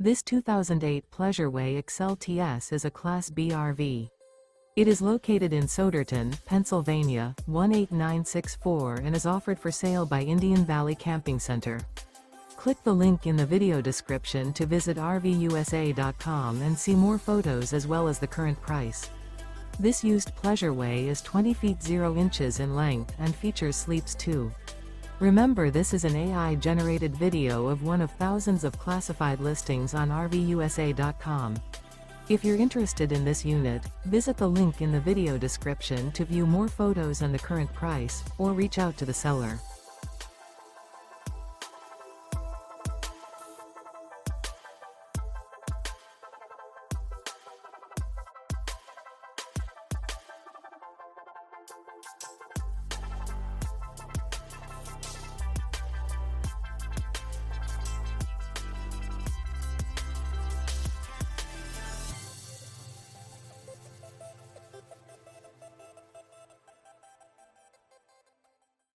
This 2008 Pleasureway Excel TS is a Class B RV. It is located in Souderton, Pennsylvania, 18964 and is offered for sale by Indian Valley Camping Center. Click the link in the video description to visit RVUSA.com and see more photos as well as the current price. This used Pleasureway is 20 feet 0 inches in length and features sleeps 2. Remember, this is an AI-generated video of one of thousands of classified listings on RVUSA.com. If you're interested in this unit, visit the link in the video description to view more photos and the current price, or reach out to the seller.